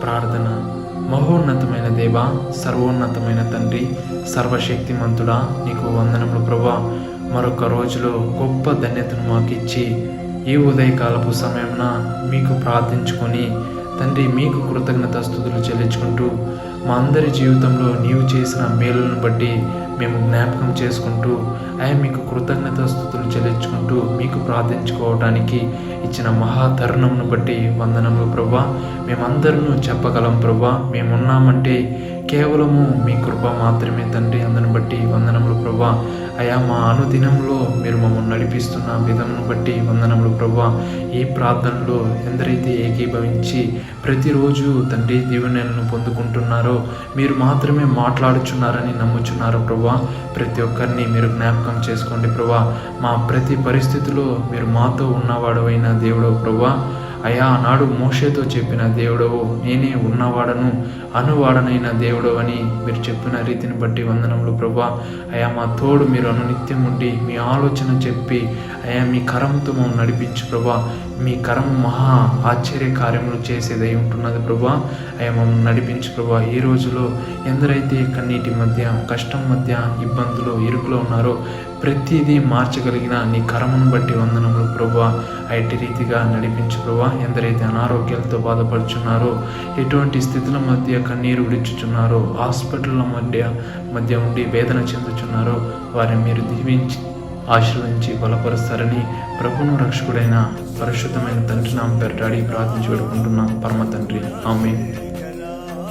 ప్రార్థన. మహోన్నతమైన దేవ, సర్వోన్నతమైన తండ్రి, సర్వశక్తిమంతుడా, నీకు వందనములు ప్రభా. మరొక రోజులో గొప్ప ధన్యతను మాకిచ్చి ఈ ఉదయకాలపు సమయమున మీకు ప్రార్థించుకొని తండ్రి మీకు కృతజ్ఞతాస్తుతులు చెల్లించుకుంటూ మా అందరి జీవితంలో నీవు చేసిన మేలులను బట్టి మేము జ్ఞాపకం చేసుకుంటూ మీకు కృతజ్ఞతాస్తుతులు చెల్లించుకుంటూ మీకు ప్రార్థించుకోవడానికి ఇచ్చిన మహా తరుణంను బట్టి వందనములు ప్రభా. మేమందరూ చెప్పగలం ప్రభా, మేమున్నామంటే కేవలము మీ కృప మాత్రమే తండ్రి. అందుని బట్టి వందనములు ప్రభా. మా అనుదినంలో మీరు మమ్మల్ని నడిపిస్తున్న విధమును బట్టి వందనములు ప్రభా. ఈ ప్రార్థనలో ఎందరైతే ఏకీభవించి ప్రతిరోజు తండ్రి దీవెనలను పొందుకుంటున్నారో, మీరు మాత్రమే మాట్లాడుచున్నారని నమ్ముచున్నారు ప్రభా. ప్రతి ఒక్కరిని మీరు జ్ఞాపకం చేసుకోండి ప్రభా. మా ప్రతి పరిస్థితిలో మీరు మాతో ఉన్నవాడు అయిన దేవుడు ప్రభా. ఆనాడు మోషేతో చెప్పిన దేవుడవు, నేనే ఉన్నవాడను అనువాడనైన దేవుడు అని మీరు చెప్పిన రీతిని బట్టి వందనములు ప్రభా. మా తోడు మీరు అనునిత్యం ఉండి మీ ఆలోచన చెప్పి మీ కరముతో మమ్మల్ని నడిపించు ప్రభా. మీ కరము మహా ఆశ్చర్య కార్యములు చేసేదై ఉంటున్నది ప్రభా. మమ్మల్ని నడిపించు ప్రభా. ఈ రోజులో ఎందరైతే కన్నీటి మధ్య, కష్టం మధ్య, ఇబ్బందులు, ఇరుకులో ఉన్నారో ప్రతిదీ మార్చగలిగిన నీ కరమును బట్టి వందనములు ప్రభా. అట్టి రీతిగా నడిపించు ప్రభా. ఎందరైతే అనారోగ్యాలతో బాధపడుచున్నారో, ఎటువంటి స్థితుల మధ్య కన్నీరు విడుచుచున్నారో, హాస్పిటల్ల మధ్య ఉండి వేదన చెందుచున్నారో వారిని మీరు దీవించి ఆశీర్వదించి బలపరుస్తారని ప్రభును రక్షకుడైన పరిశుద్ధమైన తండ్రి నామం పేరిట అడిగి ప్రార్థించి పెట్టుకుంటున్నాం పరమ తండ్రి. ఆమేన్.